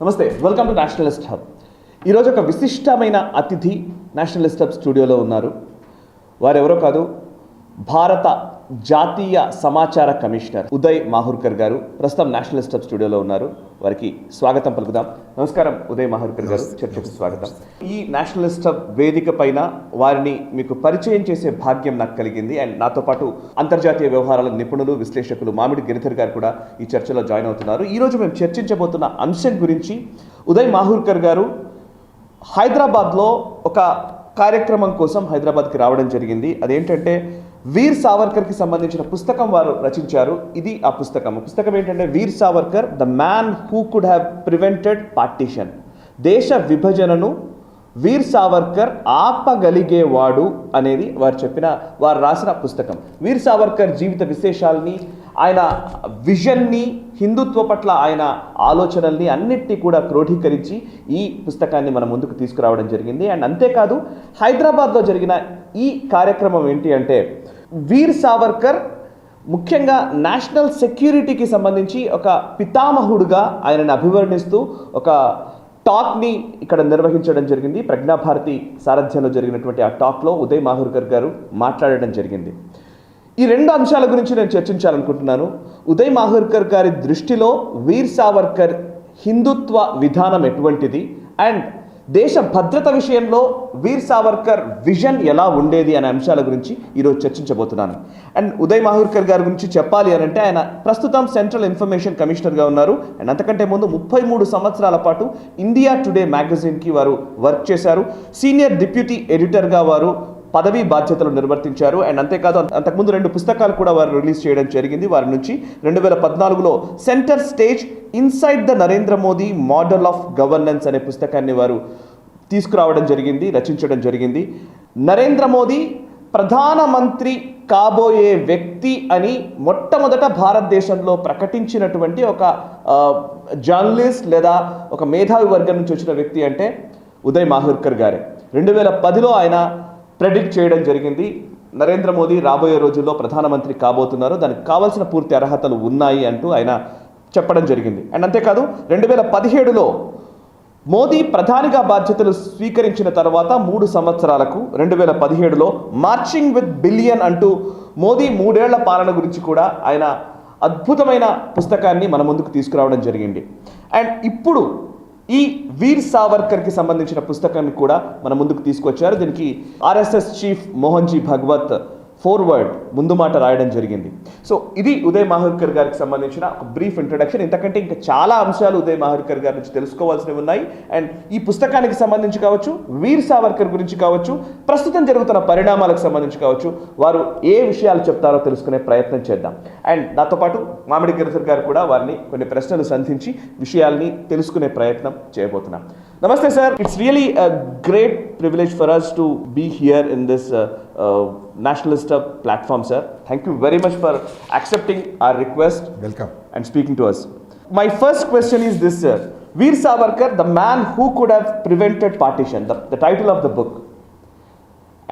నమస్తే, welcome to Nationalist hub. ఈరోజు ఒక విశిష్టమైన అతిథి నేషనలిస్ట్ హబ్ స్టూడియోలో ఉన్నారు. వారెవరో కాదు, భారత జాతీయ సమాచార కమిషనర్ ఉదయ్ మాహుర్కర్ గారు ప్రస్తుతం నేషనలిస్ట్ హబ్ స్టూడియోలో ఉన్నారు. వారికి స్వాగతం పలుకుదాం. నమస్కారం ఉదయ్ మాహుర్కర్ గారు, చర్చకు స్వాగతం. ఈ నేషనలిస్ట్ హబ్ వేదిక పైన వారిని మీకు పరిచయం చేసే భాగ్యం నాకు కలిగింది. అండ్ నాతో పాటు అంతర్జాతీయ వ్యవహారాల నిపుణులు, విశ్లేషకులు మామిడిగిరిధర్ గారు కూడా ఈ చర్చలో జాయిన్ అవుతున్నారు. ఈరోజు మేము చర్చించబోతున్న అంశం గురించి ఉదయ్ మాహుర్కర్ గారు హైదరాబాద్లో ఒక కార్యక్రమం కోసం హైదరాబాద్కి రావడం జరిగింది. అదేంటంటే వీర్ సావర్కర్కి సంబంధించిన పుస్తకం వారు రచించారు. ఇది ఆ పుస్తకం ఏంటంటే Veer Savarkar, the man who could have prevented partition. దేశ విభజనను వీర్ సావర్కర్ ఆపగలిగేవాడు అనేది వారు రాసిన పుస్తకం. వీర్ సావర్కర్ జీవిత విశేషాలని, ఆయన విజన్ని, హిందుత్వ పట్ల ఆయన ఆలోచనల్ని అన్నిటినీ కూడా క్రోఢీకరించి ఈ పుస్తకాన్ని మన ముందుకు తీసుకురావడం జరిగింది. అండ్ అంతేకాదు, హైదరాబాద్లో జరిగిన ఈ కార్యక్రమం ఏంటి అంటే, వీర్ సావర్కర్ ముఖ్యంగా నేషనల్ సెక్యూరిటీకి సంబంధించి ఒక పితామహుడుగా ఆయనను అభివర్ణిస్తూ ఒక టాక్ని ఇక్కడ నిర్వహించడం జరిగింది. ప్రజ్ఞాభారతి సారథ్యంలో జరిగినటువంటి ఆ టాక్లో ఉదయ్ మాహుర్కర్ గారు మాట్లాడడం జరిగింది. ఈ రెండు అంశాల గురించి నేను చర్చించాలనుకుంటున్నాను. ఉదయ్ మాహుర్కర్ గారి దృష్టిలో వీర్ సావర్కర్ హిందుత్వ విధానం ఎటువంటిది, అండ్ దేశ భద్రత విషయంలో వీర్ సావర్కర్ విజన్ ఎలా ఉండేది అనే అంశాల గురించి ఈరోజు చర్చించబోతున్నాను. అండ్ ఉదయ్ మాహుర్కర్ గారి గురించి చెప్పాలి అని అంటే, ఆయన ప్రస్తుతం సెంట్రల్ ఇన్ఫర్మేషన్ కమిషనర్గా ఉన్నారు. అండ్ అంతకంటే ముందు 33 సంవత్సరాల పాటు ఇండియా టుడే మ్యాగజైన్కి వారు వర్క్ చేశారు. సీనియర్ డిప్యూటీ ఎడిటర్గా వారు పదవీ బాధ్యతలు నిర్వర్తించారు. అండ్ అంతేకాదు, అంతకుముందు 2 పుస్తకాలు కూడా వారు రిలీజ్ చేయడం జరిగింది. వారి నుంచి 2014లో centre stage inside the Narendra Modi model of governance అనే పుస్తకాన్ని వారు తీసుకురావడం జరిగింది, రచించడం జరిగింది. నరేంద్ర మోదీ ప్రధానమంత్రి కాబోయే వ్యక్తి అని మొట్టమొదట భారతదేశంలో ప్రకటించినటువంటి ఒక జర్నలిస్ట్ లేదా ఒక మేధావి వర్గం నుంచి వచ్చిన వ్యక్తి అంటే ఉదయ్ మాహుర్కర్ గారే. 2010లో ఆయన ప్రెడిక్ట్ చేయడం జరిగింది, నరేంద్ర మోదీ రాబోయే రోజుల్లో ప్రధానమంత్రి కాబోతున్నారు, దానికి కావాల్సిన పూర్తి అర్హతలు ఉన్నాయి అంటూ ఆయన చెప్పడం జరిగింది. అండ్ అంతేకాదు, 2017లో మోదీ ప్రధానిగా బాధ్యతలు స్వీకరించిన తర్వాత 3 సంవత్సరాలకు 2017లో మార్చింగ్ విత్ బిలియన్ అంటూ మోదీ 3 ఏళ్ల పాలన గురించి కూడా ఆయన అద్భుతమైన పుస్తకాన్ని మన ముందుకు తీసుకురావడం జరిగింది. అండ్ ఇప్పుడు ఈ వీర్ సావర్కర్కి సంబంధించిన పుస్తకాన్ని కూడా మన ముందుకు తీసుకొచ్చారు. దీనికి ఆర్ఎస్ఎస్ చీఫ్ మోహన్జీ భగవత్ ఫోర్వర్డ్ ముందు మాట రాయడం జరిగింది. సో ఇది ఉదయ్ మాహుర్కర్ గారికి సంబంధించిన ఒక బ్రీఫ్ ఇంట్రడక్షన్. ఇంతకంటే ఇంకా చాలా అంశాలు ఉదయ్ మాహుర్కర్ గారి నుంచి తెలుసుకోవాల్సినవి ఉన్నాయి. అండ్ ఈ పుస్తకానికి సంబంధించి కావచ్చు, వీర్ సావర్కర్ గురించి కావచ్చు, ప్రస్తుతం జరుగుతున్న పరిణామాలకు సంబంధించి కావచ్చు, వారు ఏ విషయాలు చెప్తారో తెలుసుకునే ప్రయత్నం చేద్దాం. అండ్ నాతో పాటు మామిడిగిరిధర్ గారు కూడా వారిని కొన్ని ప్రశ్నలు సంధించి విషయాల్ని తెలుసుకునే ప్రయత్నం చేయబోతున్నాం. Namaste sir, it's really a great privilege for us to be here in this Nationalist Hub platform, sir. Thank you very much for accepting our request. Welcome. And speaking to us. My first question is this, sir. Veer Savarkar, the man who could have prevented partition, the title of the book.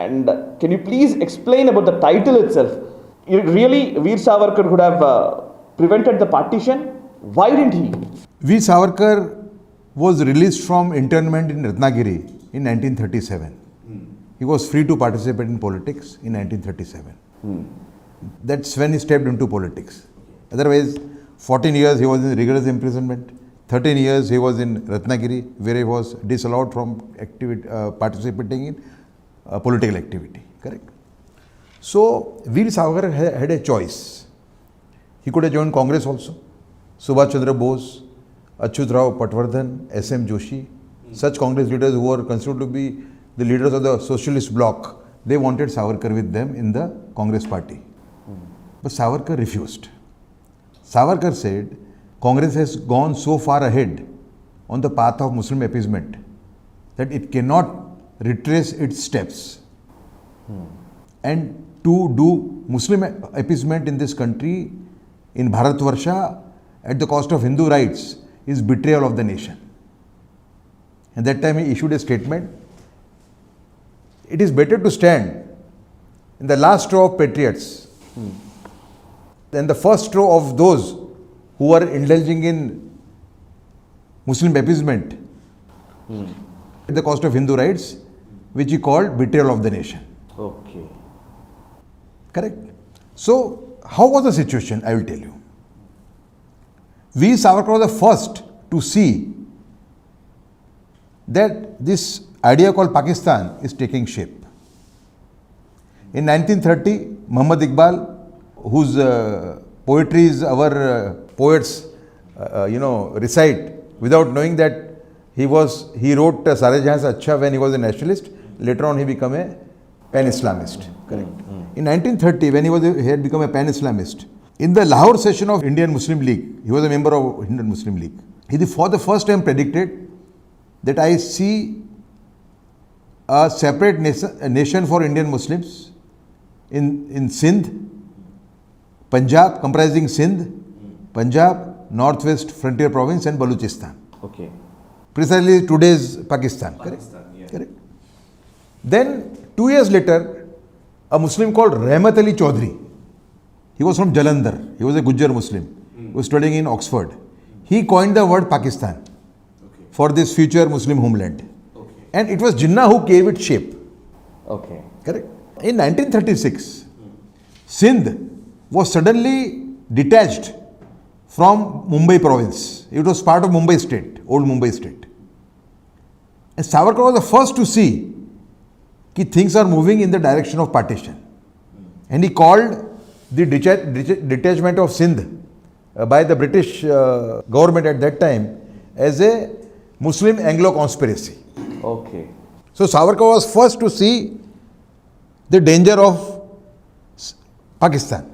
And can you please explain about the title itself? Really, Veer Savarkar could have prevented the partition? Why didn't he? Veer Savarkar was released from internment in Ratnagiri in 1937. He was free to participate in politics in 1937. That's when he stepped into politics. Otherwise, 14 years he was in rigorous imprisonment. 13 years he was in Ratnagiri, where he was disallowed from participating in political activity. Correct? So, Veer Savarkar had a choice. He could have joined Congress also. Subhash Chandra Bose, Achyutrao Patwardhan, S.M. Joshi, such Congress leaders who were considered to be the leaders of the socialist bloc, they wanted Savarkar with them in the Congress party. But Savarkar refused. Savarkar said, Congress has gone so far ahead on the path of Muslim appeasement that it cannot retrace its steps. And to do Muslim appeasement in this country, in Bharatvarsha, at the cost of Hindu rights, is betrayal of the nation. And that time he issued a statement. It is better to stand in the last row of patriots than the first row of those who are indulging in Muslim appeasement at the cost of Hindu rights, which he called betrayal of the nation. Okay. Correct? So, how was the situation? I will tell you. Veer Savarkar was the first to see that this idea called Pakistan is taking shape. In 1930, Muhammad Iqbal, whose poetry our poets, recite without knowing that he wrote Sare Jahan Se Achha when he was a nationalist. Later on, he became a pan-Islamist. Correct. In 1930, when he had become a pan-Islamist, in the Lahore session of Indian Muslim League, he was a member of Indian Muslim League. He for the first time predicted that I see a separate nation for Indian Muslims in Sindh, Punjab, comprising Sindh, Punjab, Northwest Frontier Province and Baluchistan. Okay. Precisely today's Pakistan. Correct? Yeah. Correct. Then 2 years later, a Muslim called Rahmat Ali Chaudhry, he was from Jalandhar, he was a Gujjar Muslim, he was studying in Oxford. He coined the word Pakistan for this future Muslim homeland. Okay. And it was Jinnah who gave it shape. Okay. Correct? In 1936, Sindh was suddenly detached from Mumbai province. It was part of Mumbai state, old Mumbai state. And Savarkar was the first to see that things are moving in the direction of partition. And he called the detachment of Sindh by the British government at that time as a Muslim Anglo conspiracy. Okay. So Savarkar was first to see the danger of Pakistan.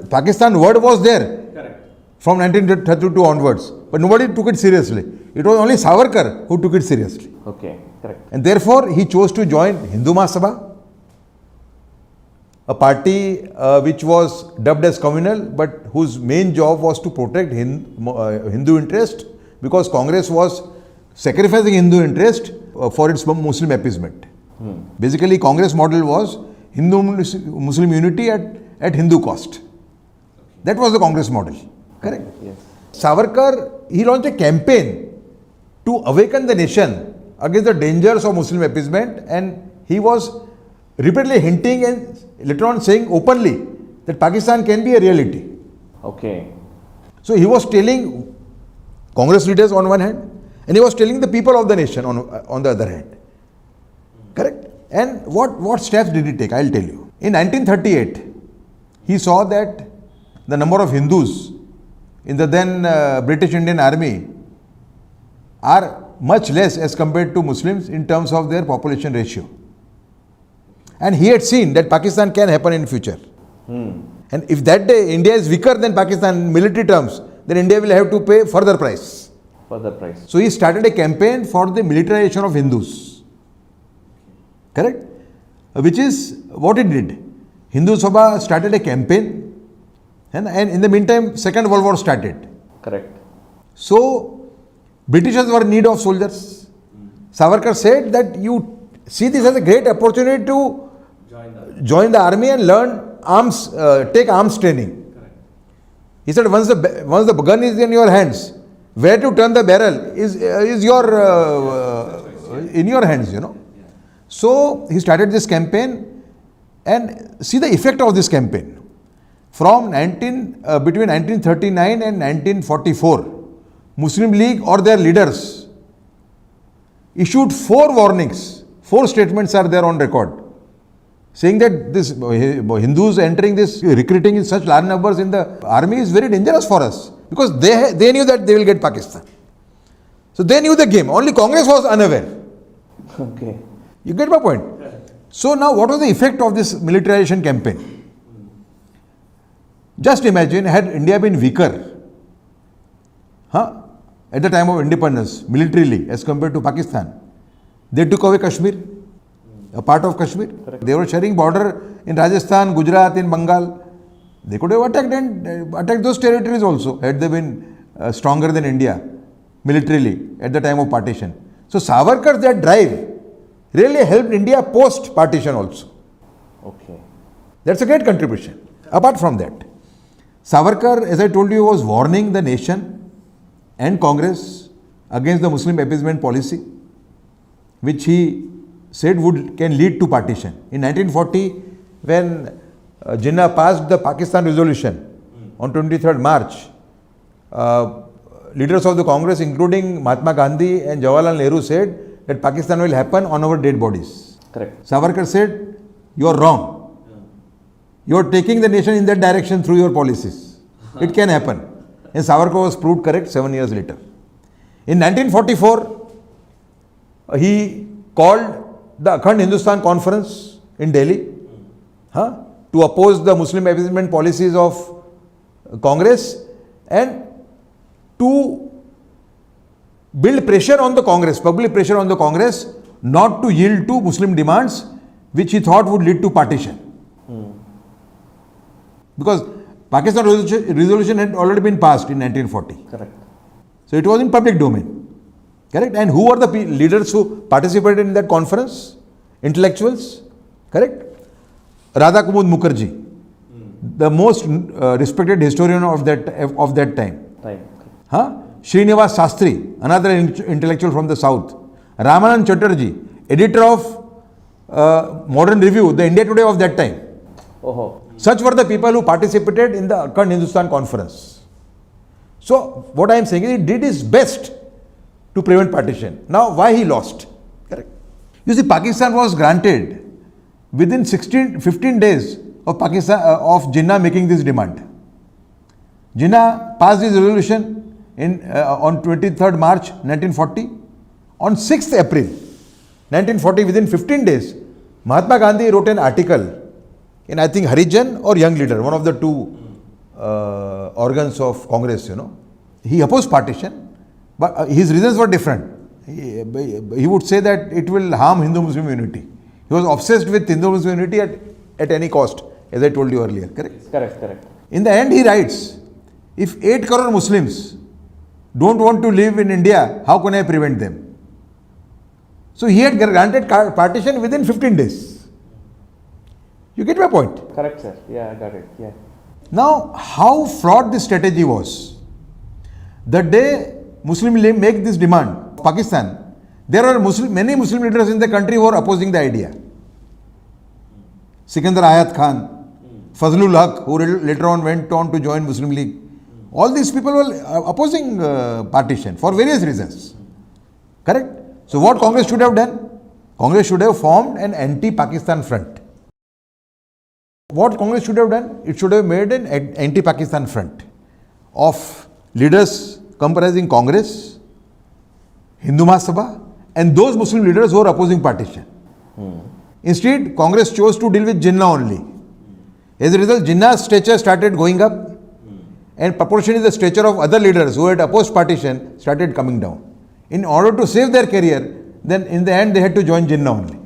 Pakistan word was there. Correct. From 1932 onwards, but nobody took it seriously. It was only Savarkar who took it seriously. Okay, correct. And therefore, he chose to join Hindu Mahasabha, a party which was dubbed as communal, but whose main job was to protect Hindu interest, because Congress was sacrificing Hindu interest for its Muslim appeasement. Basically, Congress model was Hindu-Muslim unity at Hindu cost. That was the Congress model. Correct? Yes. Savarkar, he launched a campaign to awaken the nation against the dangers of Muslim appeasement, and he was repeatedly hinting and later on saying openly that Pakistan can be a reality. Okay. So he was telling Congress leaders on one hand, and he was telling the people of the nation on the other hand. Correct? And what steps did he take? I'll tell you. In 1938, he saw that the number of Hindus in the then British Indian Army are much less as compared to Muslims in terms of their population ratio. And he had seen that Pakistan can happen in future. And if that day India is weaker than Pakistan in military terms, then India will have to pay further price. Further price. So he started a campaign for the militarization of Hindus. Correct? Which is what it did. Hindu Sabha started a campaign, and in the meantime, Second World War started. Correct. So, Britishers were in need of soldiers. Savarkar said that you see this as a great opportunity to join the army and learn arms, take arms training. Correct. He said once the gun is in your hands, where to turn the barrel is in your hands, you know. So he started this campaign, and see the effect of this campaign. From between 1939 and 1944, Muslim League or their leaders issued 4 warnings. 4 statements are there on record, saying that this Hindus entering this, recruiting in such large numbers in the army is very dangerous for us, because they knew that they will get Pakistan. So they knew the game. Only Congress was unaware. Okay. You get my point? So now what was the effect of this militarization campaign? Just imagine, had India been weaker at the time of independence, militarily, as compared to Pakistan, they took away Kashmir, a part of Kashmir. Correct. They were sharing border in Rajasthan, Gujarat, in Bengal. They could have attacked those territories also, had they been stronger than India militarily at the time of partition. So Savarkar's that drive really helped India post-partition also. Okay. That's a great contribution. Apart from that, Savarkar, as I told you, was warning the nation and Congress against the Muslim appeasement policy, which he said can lead to partition. In 1940, when Jinnah passed the Pakistan resolution on 23rd March, leaders of the Congress, including Mahatma Gandhi and Jawaharlal Nehru, said that Pakistan will happen on our dead bodies. Correct. Savarkar said, you are wrong. You are taking the nation in that direction through your policies. It can happen. And Savarkar was proved correct 7 years later. In 1944, he called the Akhand Hindustan Conference in Delhi to oppose the Muslim appeasement policies of Congress and to build pressure on the Congress, public pressure on the Congress, not to yield to Muslim demands, which he thought would lead to partition. Because Pakistan resolution had already been passed in 1940. Correct. So it was in public domain. Correct? And who were the leaders who participated in that conference? Intellectuals. Correct? Radhakumud Mukherjee, the most respected historian of that time. Srinivas Sastry, another intellectual from the south. Ramanand Chatterjee, editor of Modern Review, the India Today of that time. Such were the people who participated in the Akhand Hindustan Conference. So, what I am saying is, he did his best to prevent partition. Now, why he lost? Correct. You see, Pakistan was granted within 15 days of Jinnah making this demand. Jinnah passed his resolution on 23rd March 1940. On 6th April 1940, within 15 days, Mahatma Gandhi wrote an article in, I think, Harijan or Young Leader, one of the two organs of Congress, He opposed partition, but his reasons were different. He would say that it will harm Hindu-Muslim unity. He was obsessed with Hindu-Muslim unity at any cost, as I told you earlier, correct? Correct. In the end, he writes, if 8 crore Muslims don't want to live in India, how can I prevent them? So he had granted partition within 15 days. You get my point? Correct, sir. Yeah, I got it. Yeah. Now, how flawed this strategy was. The day Muslim League make this demand, Pakistan, there were many Muslim leaders in the country who were opposing the idea. Sikandar Ayat Khan, Fazlul Haq, who later on went on to join Muslim League. All these people were opposing partition for various reasons. Correct? So what Congress should have done? Congress should have formed an anti-Pakistan front. What Congress should have done? It should have made an anti-Pakistan front of leaders comprising Congress, Hindu Mahasabha, and those Muslim leaders who are opposing partition. Instead, Congress chose to deal with Jinnah only. As a result, Jinnah's stature started going up, and proportionally the stature of other leaders who had opposed partition started coming down. In order to save their career, then in the end they had to join Jinnah only.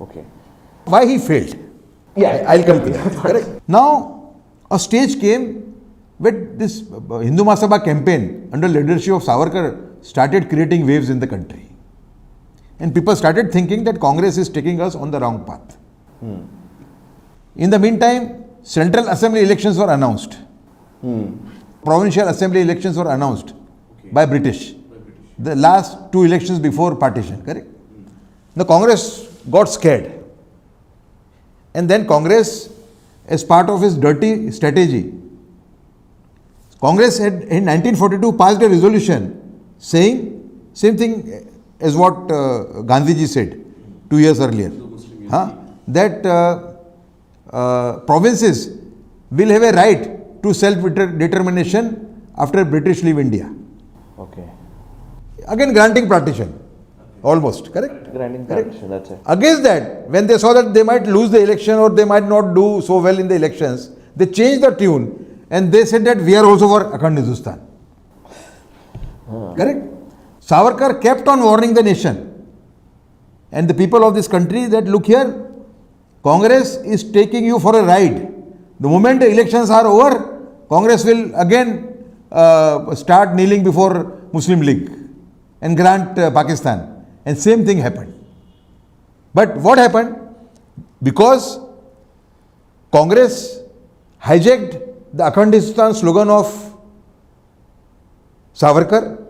Okay. Why he failed? Yeah, I'll come to that. Correct. Now, a stage came when this Hindu Mahasabha campaign under leadership of Savarkar started creating waves in the country. And people started thinking that Congress is taking us on the wrong path. In the meantime, Central Assembly elections were announced. Provincial Assembly elections were announced by British. The last 2 elections before partition, correct? The Congress got scared. And then Congress, as part of its dirty strategy, Congress had in 1942 passed a resolution saying same thing as what Gandhiji said 2 years earlier, that provinces will have a right to self-determination after British leave India. Okay. Again granting partition, almost, correct? Granting partition, that's it. Against that, when they saw that they might lose the election or they might not do so well in the elections, they changed the tune and they said that we are also for Akhand Hindustan. Correct? Savarkar kept on warning the nation and the people of this country that look here, Congress is taking you for a ride. The moment the elections are over, Congress will again start kneeling before Muslim League and grant Pakistan. And same thing happened. But what happened? Because Congress hijacked the Akhand Hindustan slogan of Savarkar,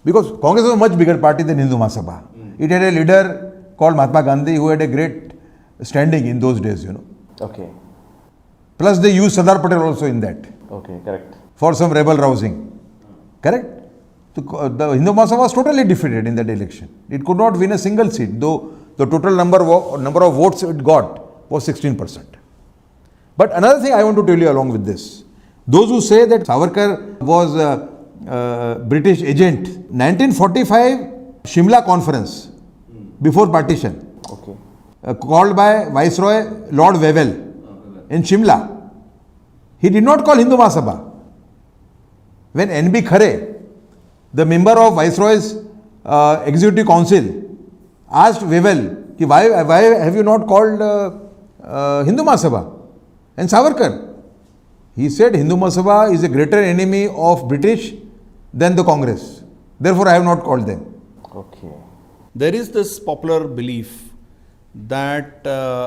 Because Congress was a much bigger party than Hindu Mahasabha. It had a leader called Mahatma Gandhi who had a great standing in those days, Okay. Plus they used Sardar Patel also in that Okay, correct. for some rebel rousing. Correct? The Hindu Mahasabha was totally defeated in that election. It could not win a single seat, though the total number of votes it got was 16%. But another thing I want to tell you along with this, those who say that Savarkar was a British agent, 1945 Shimla conference before partition, Okay. called by Viceroy Lord Wavell in Shimla. He did not call Hindu Mahasabha. When N.B. Khare, the member of Viceroy's Executive Council, asked Wavell, why have you not called Hindu Mahasabha and Savarkar? He said Hindu Mahasabha is a greater enemy of British than the Congress. Therefore, I have not called them. Okay. There is this popular belief that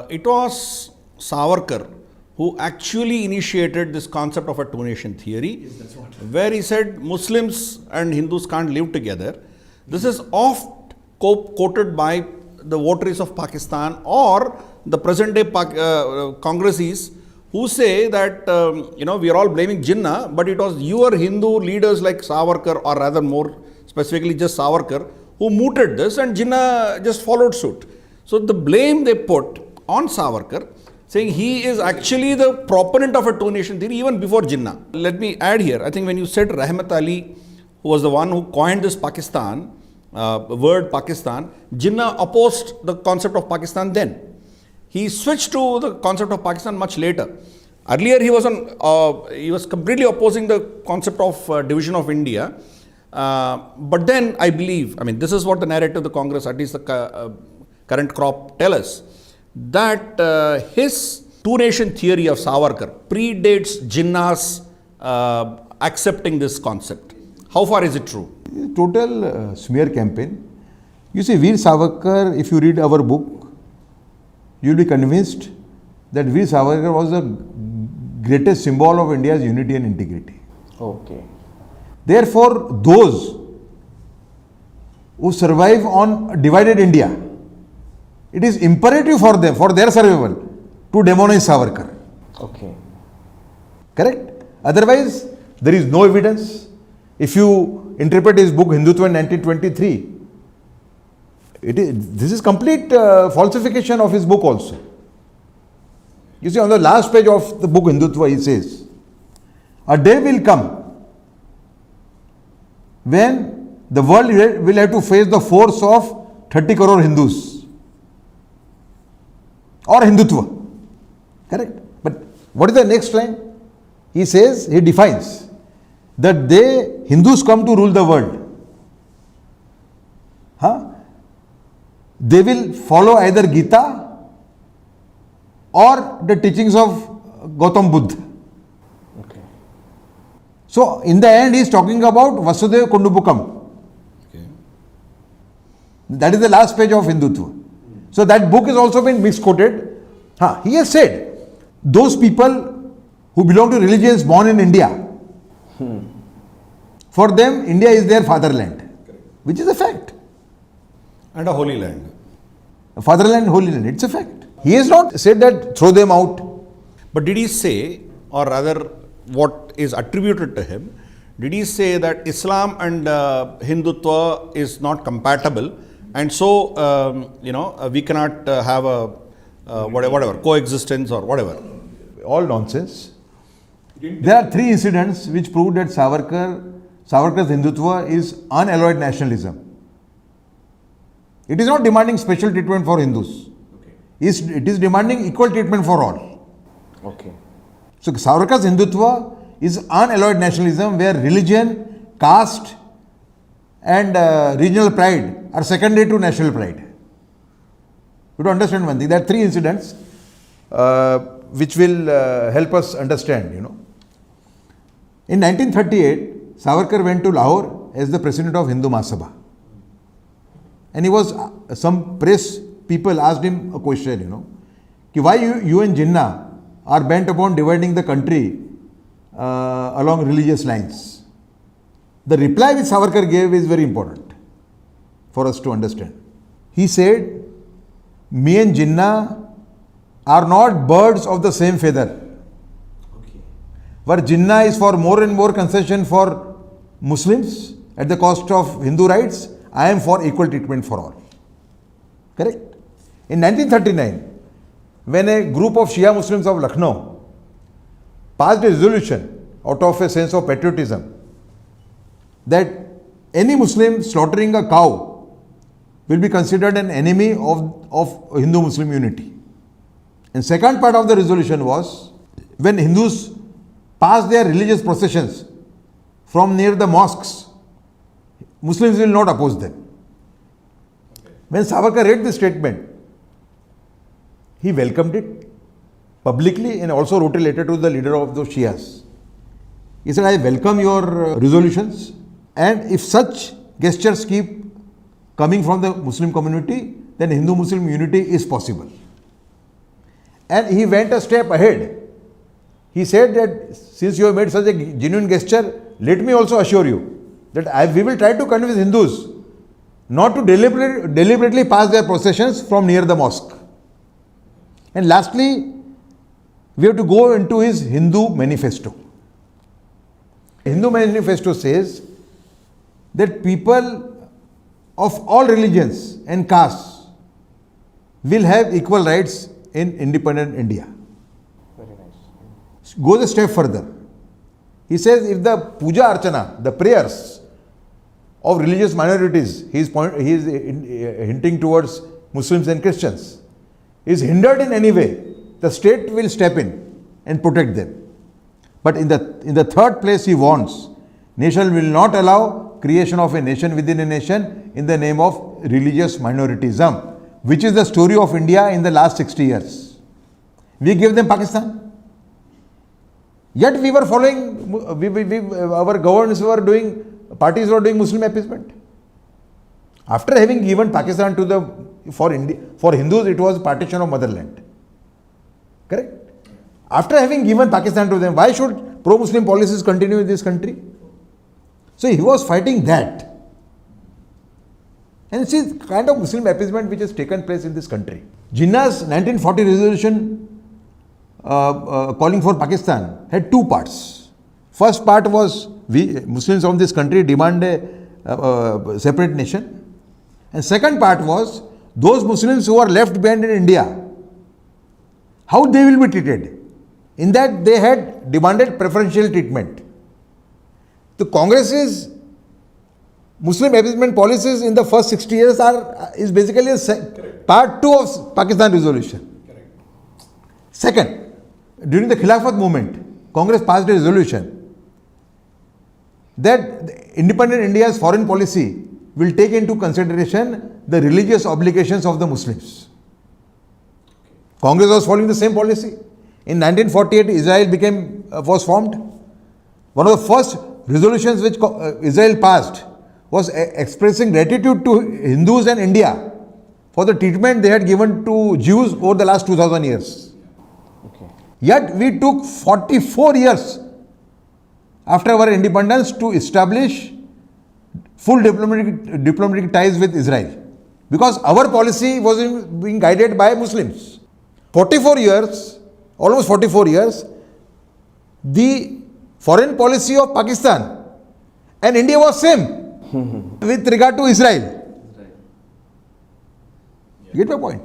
it was Savarkar who actually initiated this concept of a two-nation theory, where he said Muslims and Hindus can't live together. This is oft quoted by the votaries of Pakistan or the present-day Congresses who say that, we are all blaming Jinnah, but it was your Hindu leaders like Savarkar, or rather more specifically just Savarkar, who mooted this, and Jinnah just followed suit. So the blame they put on Savarkar, saying he is actually the proponent of a two-nation theory even before Jinnah. Let me add here, I think when you said Rahmat Ali, who was the one who coined this Pakistan, word Pakistan, Jinnah opposed the concept of Pakistan then. He switched to the concept of Pakistan much later. Earlier he was completely opposing the concept of division of India. But then I believe, this is what the narrative the Congress, at least the current crop, tell us, that his two-nation theory of Savarkar predates Jinnah's accepting this concept. How far is it true? Total smear campaign. You see, Veer Savarkar, if you read our book, you will be convinced that Veer Savarkar was the greatest symbol of India's unity and integrity. Okay. Therefore, those who survive on divided India, it is imperative for them, for their survival, to demonize Savarkar. Okay. Correct? Otherwise, there is no evidence. If you interpret his book Hindutva in 1923, this is complete falsification of his book also. You see, on the last page of the book Hindutva, he says, a day will come when the world will have to face the force of 30 crore Hindus or Hindutva. Correct? But what is the next line? He says, he defines that Hindus come to rule the world. They will follow either Gita or the teachings of Gautam Buddha. Okay. So, in the end, he is talking about Vasudeva Kundubukam. Okay. That is the last page of Hindutva. So, that book has also been misquoted. He has said, those people who belong to religions born in India, for them, India is their fatherland, which is a fact. And a holy land. Fatherland, holy land, it's a fact. He has not said that throw them out. But did he say, or rather what is attributed to him, did he say that Islam and Hindutva is not compatible, and so, we cannot have a whatever, coexistence or whatever? All nonsense. There are three incidents which prove that Savarkar's Hindutva is unalloyed nationalism. It is not demanding special treatment for Hindus. Okay. It is demanding equal treatment for all. Okay. So Savarkar's Hindutva is unalloyed nationalism where religion, caste and regional pride are secondary to national pride. You have to understand one thing. There are three incidents which will help us understand, In 1938, Savarkar went to Lahore as the president of Hindu Mahasabha. And some press people asked him a question, why you and Jinnah are bent upon dividing the country along religious lines. The reply which Savarkar gave is very important for us to understand. He said, me and Jinnah are not birds of the same feather. Where Jinnah is for more and more concession for Muslims at the cost of Hindu rights, I am for equal treatment for all. Correct? In 1939, when a group of Shia Muslims of Lucknow passed a resolution out of a sense of patriotism that any Muslim slaughtering a cow will be considered an enemy of Hindu-Muslim unity. And second part of the resolution was, when Hindus pass their religious processions from near the mosques, Muslims will not oppose them. When Savarkar read this statement, he welcomed it publicly and also wrote a letter to the leader of those Shias. He said, I welcome your resolutions, and if such gestures keep coming from the Muslim community, then Hindu-Muslim unity is possible. And he went a step ahead. He said that since you have made such a genuine gesture, let me also assure you that we will try to convince Hindus not to deliberately pass their processions from near the mosque. And lastly, we have to go into his Hindu manifesto. Hindu manifesto says that people of all religions and castes will have equal rights in independent India. Very nice. Goes a step further. He says if the puja archana, the prayers of religious minorities, he is hinting towards Muslims and Christians, is hindered in any way, the state will step in and protect them. But in the third place, he warns, nation will not allow creation of a nation within a nation in the name of religious minoritism, which is the story of India in the last 60 years. We gave them Pakistan. Yet we were following, our governments were doing, parties were doing Muslim appeasement. After having given Pakistan for Hindus, it was partition of motherland. Correct? After having given Pakistan to them, why should pro-Muslim policies continue in this country? So he was fighting that. And it's the kind of Muslim appeasement which has taken place in this country. Jinnah's 1940 resolution calling for Pakistan had two parts. First part was we Muslims of this country demand a separate nation. And second part was those Muslims who are left behind in India, how they will be treated. In that they had demanded preferential treatment. The Congress's Muslim appeasement policies in the first 60 years is basically part 2 of Pakistan resolution. Correct. Second, during the Khilafat movement, Congress passed a resolution that independent India's foreign policy will take into consideration the religious obligations of the Muslims. Congress was following the same policy. In 1948, Israel was formed. One of the first resolutions which Israel passed was expressing gratitude to Hindus and India for the treatment they had given to Jews over the last 2000 years. Okay. Yet we took 44 years after our independence to establish full diplomatic ties with Israel, because our policy was being guided by Muslims. 44 years, almost 44 years, the foreign policy of Pakistan and India was same with regard to Israel. You get my point?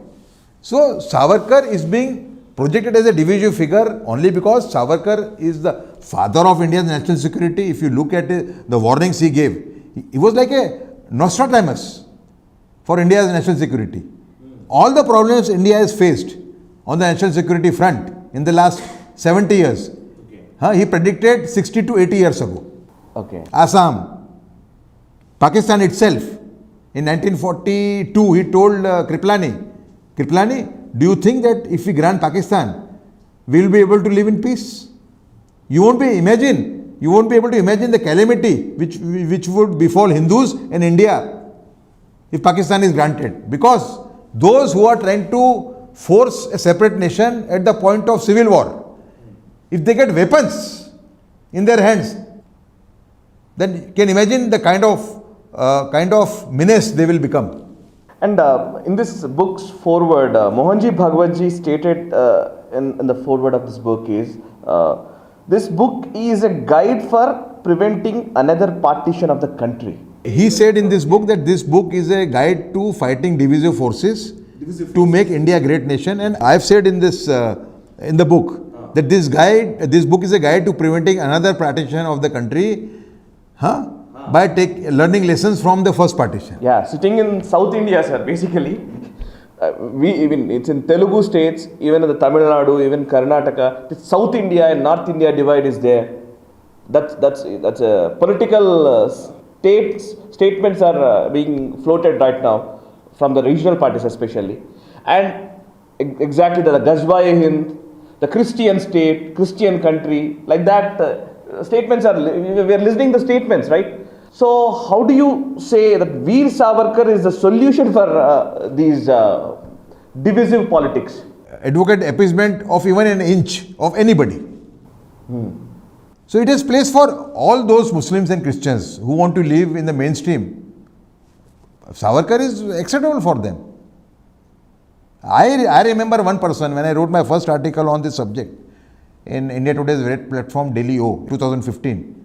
So Savarkar is being projected as a divisive figure only because Savarkar is the father of India's national security. If you look at the warnings he gave, he was like a Nostradamus for India's national security. All the problems India has faced on the national security front in the last 70 years, he predicted 60 to 80 years ago. Okay. Assam, Pakistan itself, in 1942, he told Kripalani, do you think that if we grant Pakistan, we will be able to live in peace? You won't be able to imagine the calamity which would befall Hindus in India if Pakistan is granted. Because those who are trying to force a separate nation at the point of civil war, if they get weapons in their hands, then you can imagine the kind of menace they will become. And in this book's foreword, Mohanji Bhagwatji stated in the foreword of this book is, this book is a guide for preventing another partition of the country. He said in this book that this book is a guide to fighting divisive forces to make India a great nation. And I have said in this in the book that this book is a guide to preventing another partition of the country by learning lessons from the first partition. Yeah, sitting in South India, sir, basically. It's in Telugu states, even in the Tamil Nadu, even Karnataka, the South India and North India divide is there. That's a political statements are being floated right now from the regional parties especially. And exactly the Gazwa-e-Hind, the Christian state, Christian country, like that statements are, we are listening the statements, right? So how do you say that Veer Savarkar is the solution for these divisive politics? Advocate appeasement of even an inch of anybody. So it is place for all those Muslims and Christians who want to live in the mainstream. Savarkar is acceptable for them. I remember one person when I wrote my first article on this subject in India Today's red platform Delhi 2015.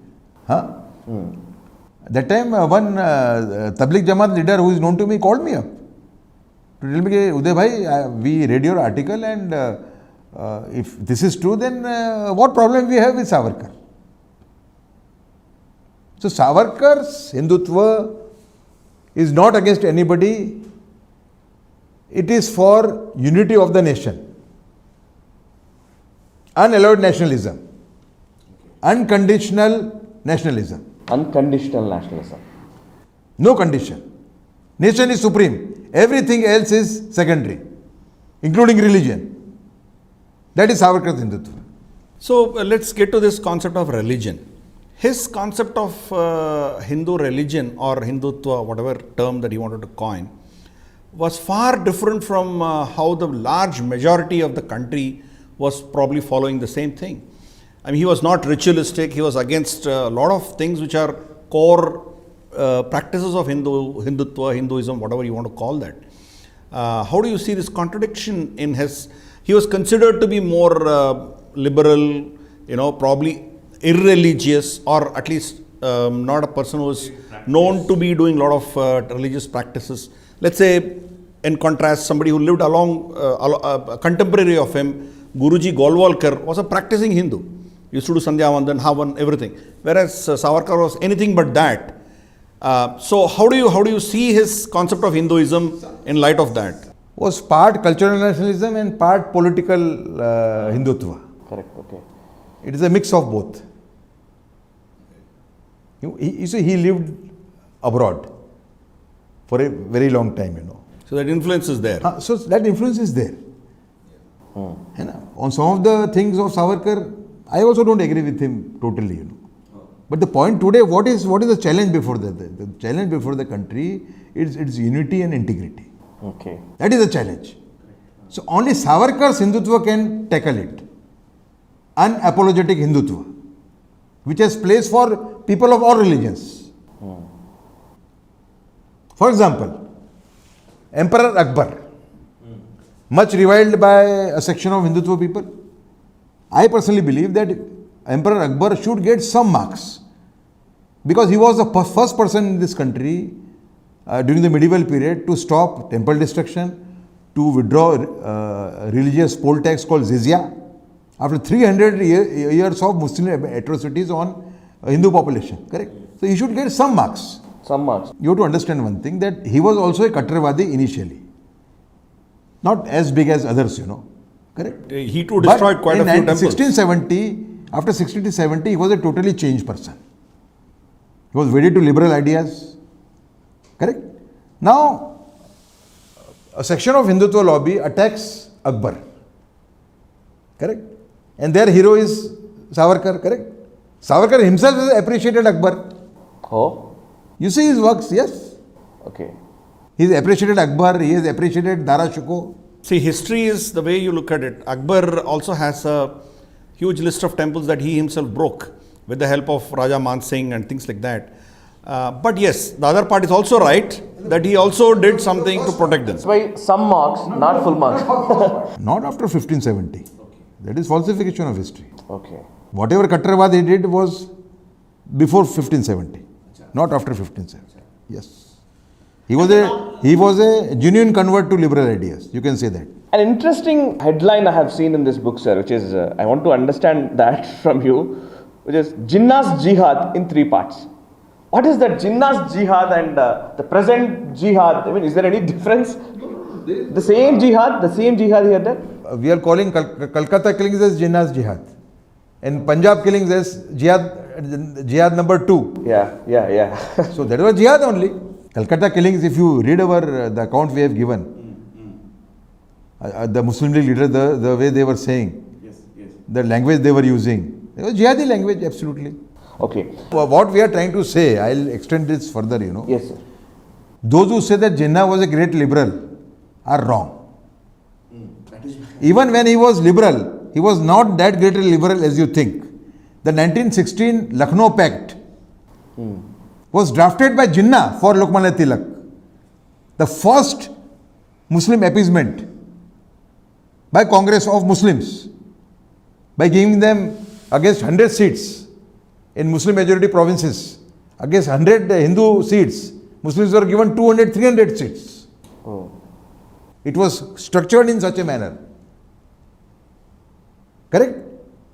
That time one Tabligh Jamaat leader who is known to me called me up to tell me, Uday bhai, we read your article and if this is true, then what problem we have with Savarkar? So Savarkar's Hindutva is not against anybody. It is for unity of the nation. Unalloyed nationalism. Unconditional nationalism. Unconditional nationalism. No condition. Nation is supreme. Everything else is secondary, including religion. That is Savarkar's Hindutva. So let's get to this concept of religion. His concept of Hindu religion or Hindutva, whatever term that he wanted to coin, was far different from how the large majority of the country was probably following the same thing. I mean, he was not ritualistic. He was against a lot of things which are core practices of Hindutva, Hinduism, whatever you want to call that. How do you see this contradiction in his? He was considered to be more liberal, probably irreligious, or at least not a person who is known to be doing a lot of religious practices. Let's say, in contrast, somebody who lived along a contemporary of him, Guruji Golwalkar, was a practicing Hindu. He used to do Sandhya Vandan, Havan, everything. Whereas Savarkar was anything but that. So how do you see his concept of Hinduism in light of that? Was part cultural nationalism and part political Hindutva. Correct, okay. It is a mix of both. You see, he lived abroad for a very long time, So that influence is there. So that influence is there. On some of the things of Savarkar, I also don't agree with him totally, But the point today, what is the challenge before the challenge before the country? It's unity and integrity. Okay. That is the challenge. So only Savarkar's Hindutva can tackle it. Unapologetic Hindutva, which has place for people of all religions. For example, Emperor Akbar, much reviled by a section of Hindutva people. I personally believe that Emperor Akbar should get some marks because he was the first person in this country during the medieval period to stop temple destruction, to withdraw religious poll tax called jizya after 300 years of Muslim atrocities on Hindu population, correct? So he should get some marks. Some marks. You have to understand one thing, that he was also a Kattarvadi initially. Not as big as others, correct? He too destroyed quite a few temples. 1670, after 1670, he was a totally changed person. He was wedded to liberal ideas, correct? Now, a section of Hindutva lobby attacks Akbar, correct? And their hero is Savarkar, correct? Savarkar himself has appreciated Akbar. Oh? You see his works, yes? Okay. He has appreciated Akbar, he has appreciated Dara Shikoh. See, history is the way you look at it. Akbar also has a huge list of temples that he himself broke. with the help of Raja Man Singh and things like that. But yes, the other part is also right that he also did something to protect them. That's why some marks, not full marks. Not after 1570. That is falsification of history. Okay. Whatever Kattarwad he did was before 1570, not after 1570. Yes. He was a genuine convert to liberal ideas. You can say that. An interesting headline I have seen in this book, sir, which is, I want to understand that from you, which is Jinnah's Jihad in 3 parts. What is that Jinnah's Jihad and the present Jihad? I mean, is there any difference? The same Jihad here there? We are calling Calcutta killings as Jinnah's Jihad. And Punjab killings as Jihad number 2. Yeah. So that was Jihad only. Calcutta killings, if you read the account we have given, the Muslim League leaders, the way they were saying, the language they were using, it was jihadi language, absolutely. Okay. What we are trying to say, I'll extend this further, Yes, sir. Those who say that Jinnah was a great liberal are wrong. Even when he was liberal, he was not that great a liberal as you think. The 1916 Lucknow Pact was drafted by Jinnah for Lokmanya Tilak. The first Muslim appeasement by Congress of Muslims, by giving them against 100 seats in Muslim majority provinces, against 100 Hindu seats, Muslims were given 200, 300 seats. Oh. It was structured in such a manner. Correct?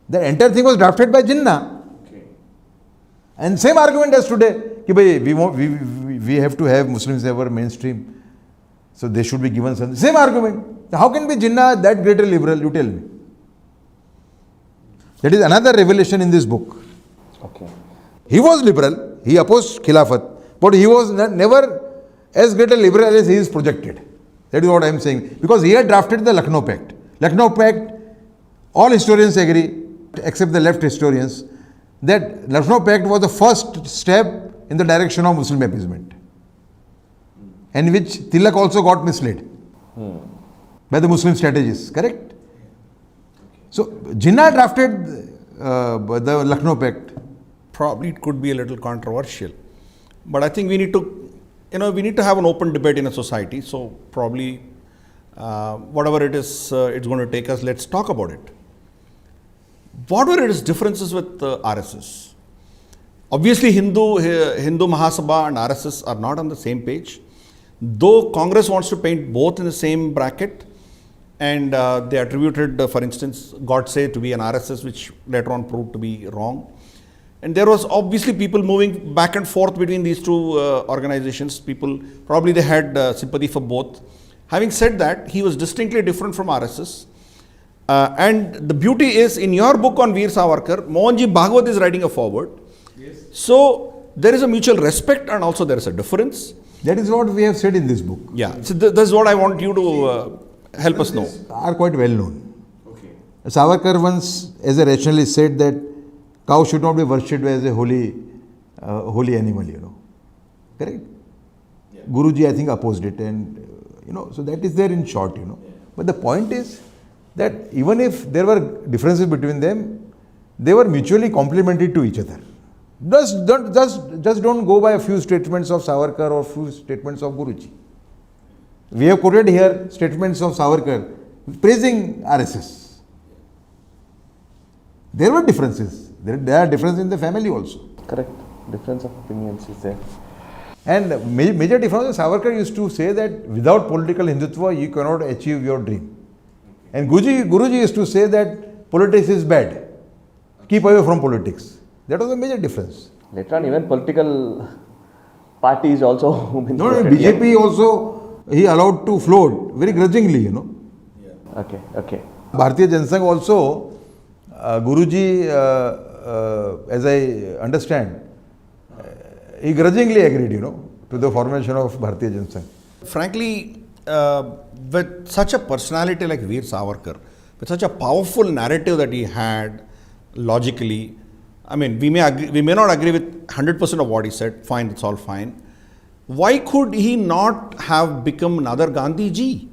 The entire thing was drafted by Jinnah. Okay. And same argument as today, we have to have Muslims ever mainstream, so they should be given something. Same argument. How can be Jinnah that great a liberal? You tell me. That is another revelation in this book. Okay. He was liberal, he opposed Khilafat, but he was never as great a liberal as he is projected. That is what I am saying. Because he had drafted the Lucknow Pact. Lucknow Pact, all historians agree, except the left historians, that Lucknow Pact was the first step in the direction of Muslim appeasement, and which Tilak also got misled by the Muslim strategists, correct? So, Jinnah drafted the Lucknow Pact. Probably it could be a little controversial, but I think we need to have an open debate in a society. So probably whatever it is, it's going to take us. Let's talk about it. What were its differences with RSS? Obviously, Hindu Mahasabha and RSS are not on the same page. Though Congress wants to paint both in the same bracket, and they attributed, for instance, Godse to be an RSS, which later on proved to be wrong. And there was obviously people moving back and forth between these two organizations. People, probably they had sympathy for both. Having said that, he was distinctly different from RSS. And the beauty is, in your book on Veer Savarkar, Mohanji Bhagwat is writing a foreword. Yes. So there is a mutual respect and also there is a difference. That is what we have said in this book. Yeah, so this is what I want you to help us know. Are quite well known. Okay. Savarkar once, as a rationalist, said that cow should not be worshipped as a holy animal, Correct? Yeah. Guruji, I think, opposed it, and so that is there in short, Yeah. But the point is that even if there were differences between them, they were mutually complementary to each other. Just don't go by a few statements of Savarkar or few statements of Guruji. We have quoted here statements of Savarkar praising RSS. There were differences. There are differences in the family also. Correct. Difference of opinions is there. And major difference, Savarkar used to say that without political Hindutva, you cannot achieve your dream. And Guruji used to say that politics is bad. Keep away from politics. That was a major difference. Later on, even political parties also. No, BJP also, he allowed to float very grudgingly, Yeah. Okay. Bharatiya Janata Sangh also, Guruji, as I understand, he grudgingly agreed, to the formation of Bharatiya Janata Sangh. Frankly, with such a personality like Veer Savarkar, with such a powerful narrative that he had, logically, I mean, we may not agree with 100% of what he said. Fine, it's all fine. Why could he not have become another Gandhiji?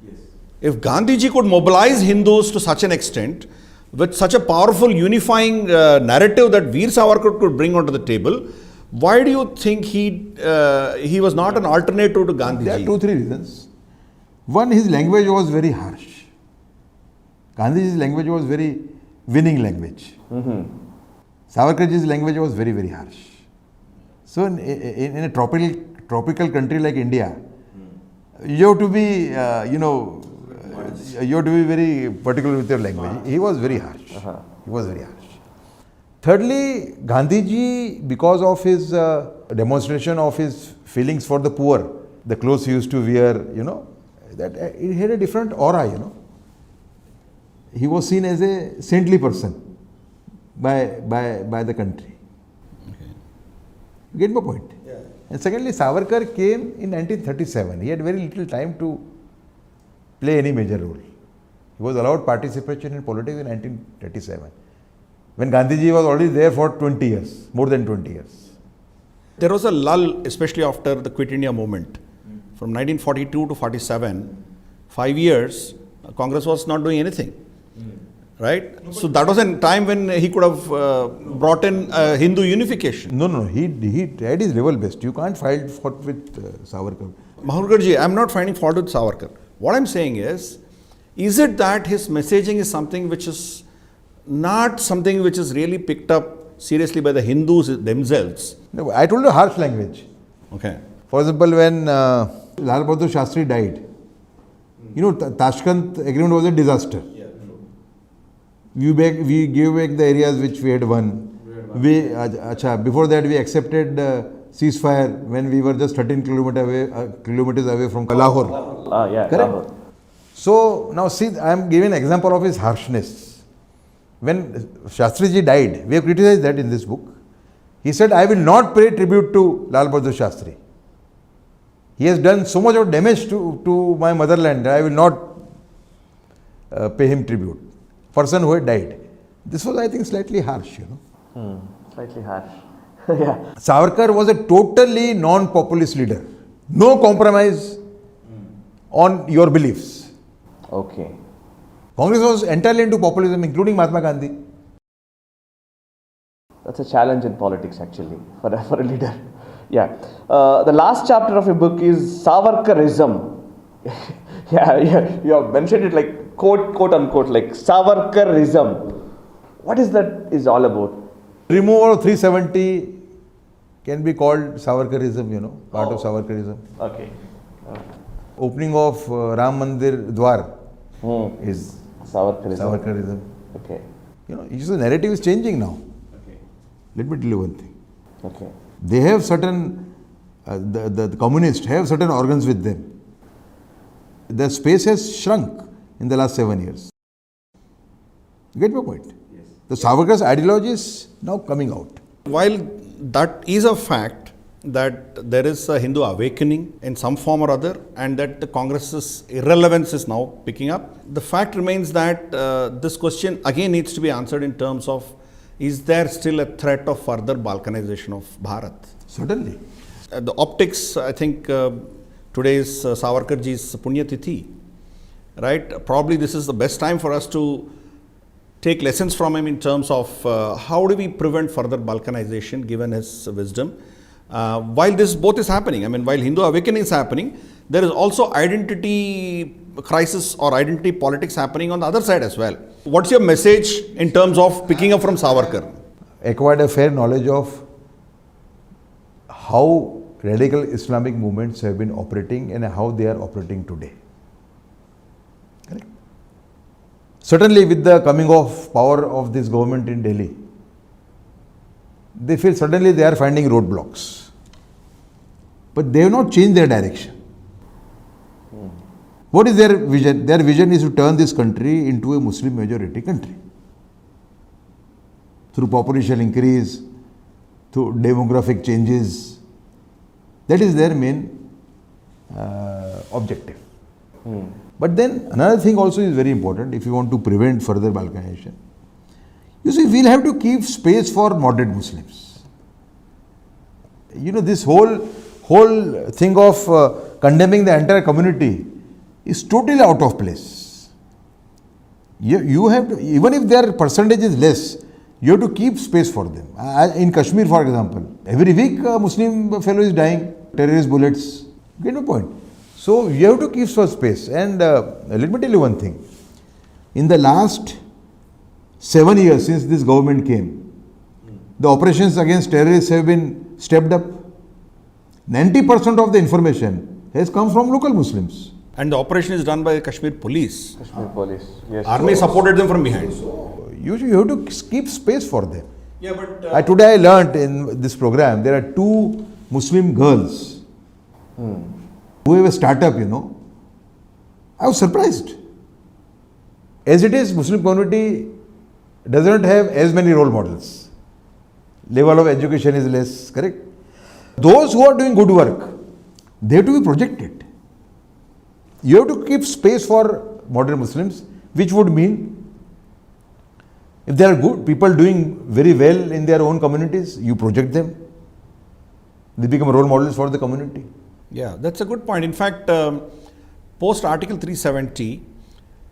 Yes. If Gandhiji could mobilize Hindus to such an extent, with such a powerful unifying narrative that Veer Savarkar could bring onto the table, why do you think he was not an alternative to Gandhiji? There are 2-3 reasons. One, his language was very harsh. Gandhiji's language was very winning language. Savarkarji's language was very, very harsh. So in a tropical country like India, you have to be, you have to be very particular with your language. He was very harsh. He was very harsh. Thirdly, Gandhiji, because of his demonstration of his feelings for the poor, the clothes he used to wear, that it had a different aura, He was seen as a saintly person by the country. Okay. You get my point? Yeah. And secondly, Savarkar came in 1937. He had very little time to play any major role. He was allowed participation in politics in 1937, when Gandhiji was already there for 20 years, more than 20 years. There was a lull, especially after the Quit India movement. From 1942 to 47, 5 years, Congress was not doing anything. Right? So that was a time when he could have brought in Hindu unification. No. He tried his level best. You can't find fault with Savarkar. Mahurkarji, I'm not finding fault with Savarkar. What I'm saying is it that his messaging is something which is not something which is really picked up seriously by the Hindus themselves? No, I told you harsh language. Okay. For example, when Lal Bahadur Shastri died, Tashkent agreement was a disaster. We gave back the areas which we had won. Before that we accepted ceasefire when we were just 13 kilometers away from Lahore. Correct? Lahore. So now see, I am giving an example of his harshness. When Shastriji died, we have criticized that in this book. He said, I will not pay tribute to Lal Bahadur Shastri. He has done so much of damage to my motherland that I will not pay him tribute. Person who had died. This was, I think, slightly harsh, Slightly harsh. Yeah. Savarkar was a totally non-populist leader. No compromise on your beliefs. Okay. Congress was entirely into populism, including Mahatma Gandhi. That's a challenge in politics, actually, for a leader. Yeah. The last chapter of your book is Savarkarism. You have mentioned it like quote unquote, like Savarkarism. What is that is all about? Removal of 370 can be called Savarkarism, part of Savarkarism. Okay. Opening of Ram Mandir Dwar is Savarkarism. Okay. The narrative is changing now. Okay. Let me tell you one thing. Okay. They have certain, the communists have certain organs with them. The space has shrunk in the last 7 years. You get my point? Yes. The Savarkar's ideology is now coming out. While that is a fact that there is a Hindu awakening in some form or other and that the Congress's irrelevance is now picking up, the fact remains that this question again needs to be answered in terms of, is there still a threat of further balkanization of Bharat? Certainly. The optics, I think today's Savarkarji's Punya Tithi, right? Probably this is the best time for us to take lessons from him in terms of how do we prevent further balkanization given his wisdom. While this both is happening, while Hindu awakening is happening, there is also identity crisis or identity politics happening on the other side as well. What's your message in terms of picking up from Savarkar? Acquired a fair knowledge of how radical Islamic movements have been operating and how they are operating today. Correct? Certainly with the coming of power of this government in Delhi, they feel suddenly they are finding roadblocks. But they have not changed their direction. What is their vision? Their vision is to turn this country into a Muslim majority country. Through population increase, through demographic changes. That is their main objective. But then another thing also is very important if you want to prevent further balkanization. You see, we'll have to keep space for moderate Muslims. This whole thing of condemning the entire community is totally out of place. You have to, even if their percentage is less, you have to keep space for them. In Kashmir, for example, every week a Muslim fellow is dying, terrorist bullets. Get my point? So you have to keep some space. And let me tell you one thing. In the last 7 years since this government came, the operations against terrorists have been stepped up. 90% of the information has come from local Muslims. And the operation is done by Kashmir police. Kashmir police. Yes. Army supported them from behind. You have to keep space for them. Yeah, but Today I learnt in this program, there are 2 Muslim girls who have a startup, I was surprised. As it is, Muslim community does not have as many role models. Level of education is less, correct? Those who are doing good work, they have to be projected. You have to keep space for modern Muslims, which would mean if there are good people doing very well in their own communities, you project them. They become role models for the community. yeah, that's a good point. In fact, post Article 370,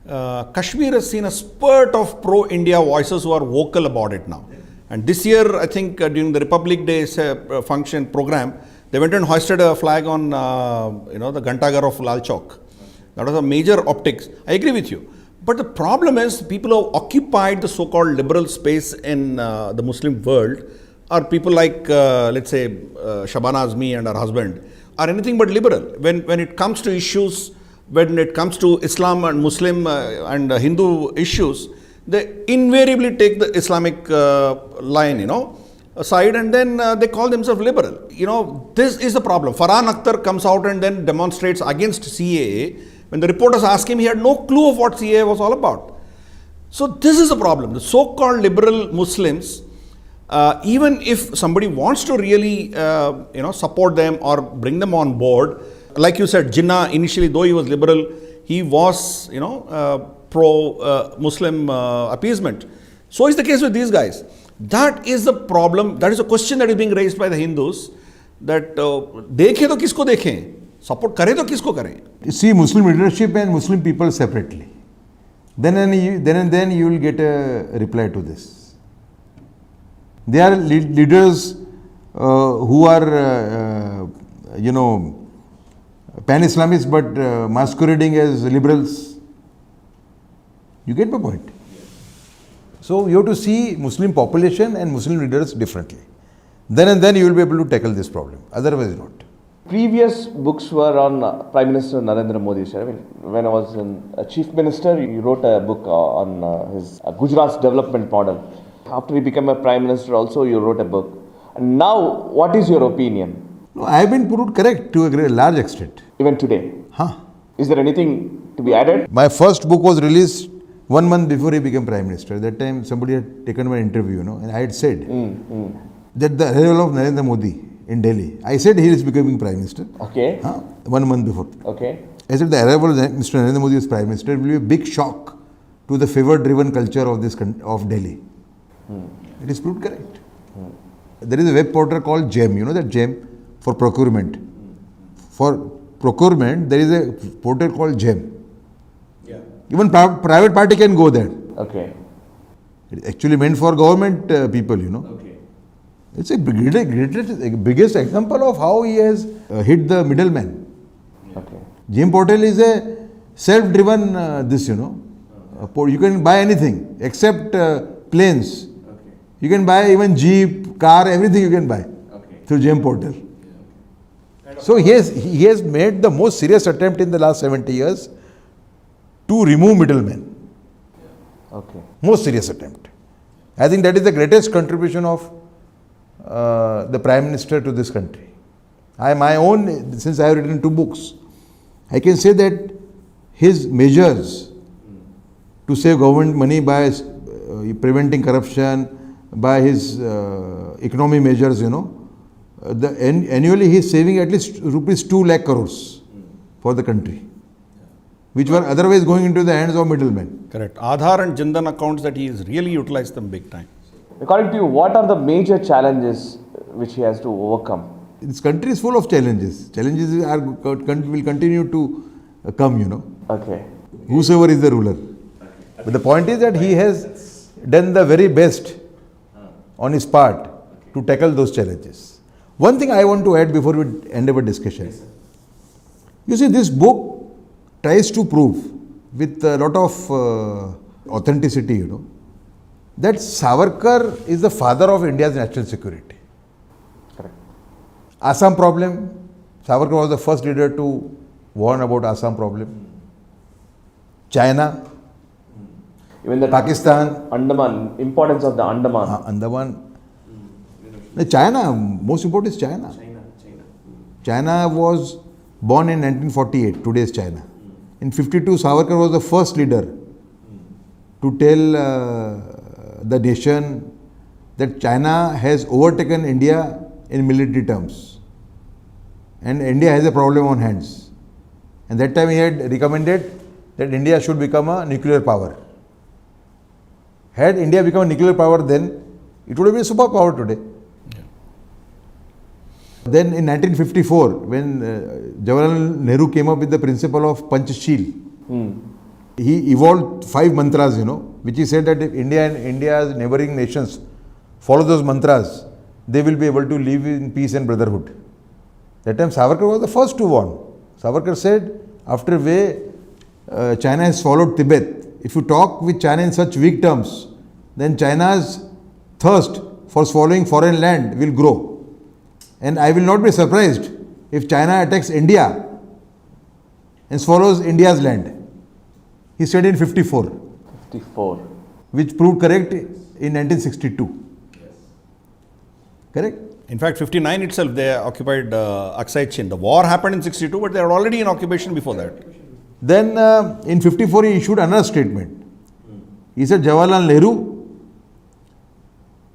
Kashmir has seen a spurt of pro-India voices who are vocal about it now. And this year, I think during the Republic Day function program, they went and hoisted a flag on, the Gantaghar of Lal Chowk. That was a major optics. I agree with you. But the problem is people who have occupied the so-called liberal space in the Muslim world are people like, let's say, Shabana Azmi and her husband are anything but liberal. When it comes to issues, when it comes to Islam and Muslim and Hindu issues, they invariably take the Islamic line, aside, and then they call themselves liberal. This is the problem. Farhan Akhtar comes out and then demonstrates against CAA. When the reporters asked him, he had no clue of what CAA was all about. So this is the problem. The so-called liberal Muslims, even if somebody wants to really, support them or bring them on board, like you said, Jinnah initially, though he was liberal, he was, pro-Muslim appeasement. So is the case with these guys. That is the problem. That is a question that is being raised by the Hindus. That dekhe to kisko dekhe, support kare to kisko kare. See Muslim leadership and Muslim people separately. Then and then you will get a reply to this. They are leaders who are, pan-Islamists but masquerading as liberals. You get my point? So you have to see Muslim population and Muslim leaders differently. Then and then you will be able to tackle this problem. Otherwise not. Previous books were on Prime Minister Narendra Modi, sir. I mean, when I was a chief minister, you wrote a book on his Gujarat's development model. After he became a prime minister also, you wrote a book. And now, what is your opinion? No, I have been proved correct to a large extent. Even today? Huh. Is there anything to be added? My first book was released 1 month before he became Prime Minister. That time somebody had taken my interview, and I had said that the arrival of Narendra Modi in Delhi, I said he is becoming Prime Minister. Okay. 1 month before. Okay. I said the arrival of Mr. Narendra Modi as Prime Minister will be a big shock to the favor-driven culture of Delhi. It is proved correct. There is a web portal called GEM, that GEM for procurement. For procurement, there is a portal called GEM. Yeah. Even private party can go there. Okay. It is actually meant for government people, Okay. It's a biggest example of how he has hit the middleman. Okay. GEM portal is a self-driven you can buy anything except planes. Okay. You can buy even jeep, car, everything you can buy through GEM portal. So he has made the most serious attempt in the last 70 years to remove middlemen. Okay. Most serious attempt. I think that is the greatest contribution of the Prime Minister to this country. Since I have written 2 books, I can say that his measures to save government money by preventing corruption, by his economy measures, annually he is saving at least rupees 2 lakh crores for the country, which were otherwise going into the hands of middlemen. Correct. Aadhaar and Jandan accounts that he has really utilized them big time. According to you, what are the major challenges which he has to overcome? This country is full of challenges. Challenges will continue to come, Okay. Whosoever is the ruler. But the point is that he has done the very best on his part to tackle those challenges. One thing I want to add before we end our discussion. You see, this book tries to prove with a lot of authenticity, that Savarkar is the father of India's national security. Correct. Assam problem, Savarkar was the first leader to warn about Assam problem. China, Even the Pakistan, Andaman, importance of the Andaman. Andaman. China, most important is China. China was born in 1948, today's China. In 52, Savarkar was the first leader to tell the nation that China has overtaken India in military terms. And India has a problem on hands. And that time he had recommended that India should become a nuclear power. Had India become a nuclear power then, it would have been a superpower today. Then in 1954, when Jawaharlal Nehru came up with the principle of Panchashil, he evolved 5 mantras, which he said that if India and India's neighboring nations follow those mantras, they will be able to live in peace and brotherhood. That time Savarkar was the first to warn. Savarkar said, after way China has followed Tibet, if you talk with China in such weak terms, then China's thirst for swallowing foreign land will grow. And I will not be surprised if China attacks India and swallows India's land. He said in 54. 54. Which proved correct in 1962. Correct? In fact, 59 itself, they occupied Aksai Chin. The war happened in 62, but they were already in occupation before that. Then in 54, he issued another statement. He said, Jawaharlal Nehru,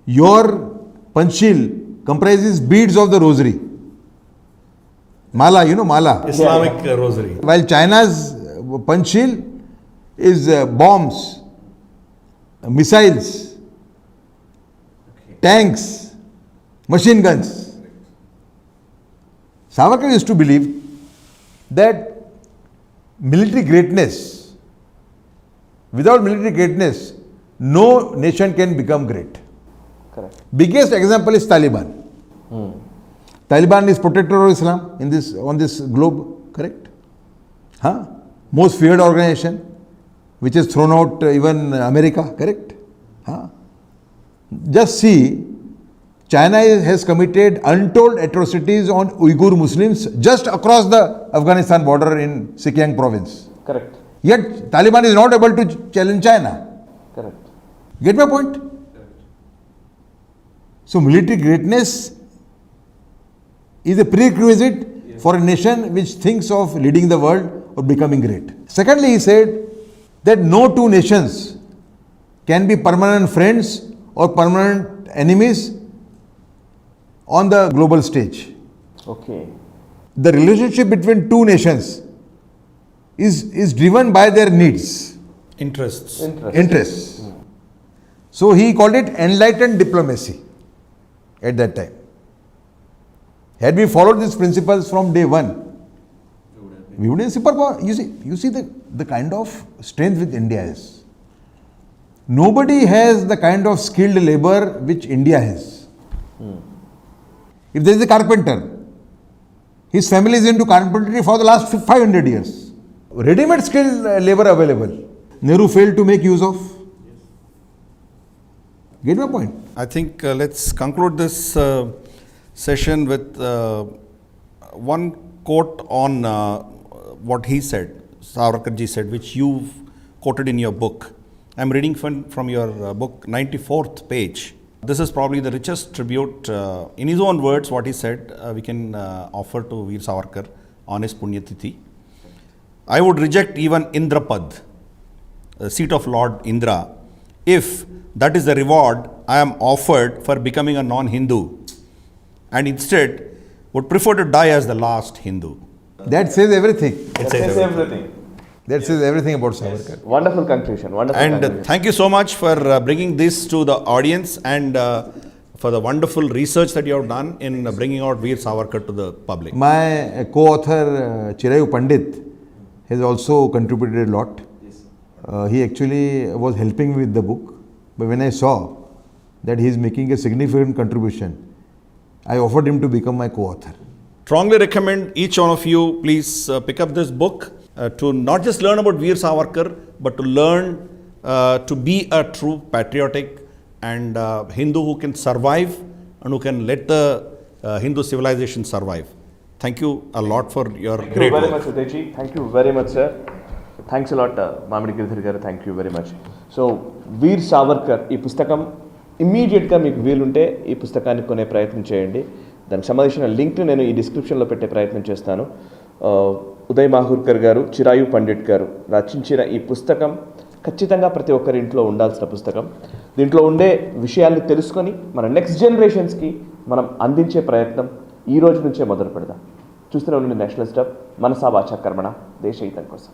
your Panchil comprises beads of the rosary. Mala, mala. Islamic rosary. While China's Panchil is bombs, missiles, tanks, machine guns. Savarkar used to believe that military greatness, without military greatness, no nation can become great. Correct. Biggest example is Taliban. Taliban is protector of Islam on this globe, correct? Most feared organization, which has thrown out even America, correct? Just see, China has committed untold atrocities on Uyghur Muslims just across the Afghanistan border in Xinjiang province. Correct. Yet Taliban is not able to challenge China. Correct. Get my point? So military greatness is a prerequisite for a nation which thinks of leading the world or becoming great. Secondly, he said that no two nations can be permanent friends or permanent enemies on the global stage. Okay. The relationship between two nations is driven by their needs, interests. So he called it enlightened diplomacy at that time. Had we followed these principles from day one, we would have superpower. You see the kind of strength which India has. Nobody has the kind of skilled labor which India has. If there is a carpenter, his family is into carpentry for the last 500 years. Ready-made skilled labor available. Nehru failed to make use of. Get my point? I think let's conclude this session with one quote on what he said, Savarkarji said, which you've quoted in your book. I'm reading from your book, 94th page. This is probably the richest tribute, in his own words, what he said, we can offer to Veer Savarkar on his Punyatithi. I would reject even Indrapad, the seat of Lord Indra, if that is the reward I am offered for becoming a non-Hindu, and instead would prefer to die as the last Hindu. That says everything. That says everything. That says everything about Savarkar. Yes. Wonderful conclusion. And thank you so much for bringing this to the audience and for the wonderful research that you have done in bringing out Veer Savarkar to the public. My co-author Chirayu Pandit has also contributed a lot. he actually was helping me with the book. But when I saw that he is making a significant contribution, I offered him to become my co-author. Strongly recommend each one of you, please pick up this book to not just learn about Veer Savarkar, but to learn to be a true patriotic and Hindu who can survive and who can let the Hindu civilization survive. Thank you a lot for your Thank great you very work. much, Udayji. Thank you very much, sir. Thanks a lot, MamidiGiridhar garu. Thank you very much. So, Veer Savarkar, ఈ పుస్తకం ఇమ్మీడియట్గా మీకు వీలుంటే ఈ పుస్తకాన్ని కొనే ప్రయత్నం చేయండి. దానికి సంబంధించిన లింక్ని నేను ఈ డిస్క్రిప్షన్లో పెట్టే ప్రయత్నం చేస్తాను. ఉదయ్ మాహుర్కర్ గారు, చిరాయు పండిట్ గారు రచించిన ఈ పుస్తకం ఖచ్చితంగా ప్రతి ఒక్కరి ఇంట్లో ఉండాల్సిన పుస్తకం. దీంట్లో ఉండే విషయాల్ని తెలుసుకొని మన నెక్స్ట్ జనరేషన్స్కి మనం అందించే ప్రయత్నం ఈ రోజు నుంచే మొదలు పెడదాం. చూస్తూనే ఉండండి నేషనలిస్ట్ హబ్, మనసా వాచా కర్మణ, దేశ హితం కోసం.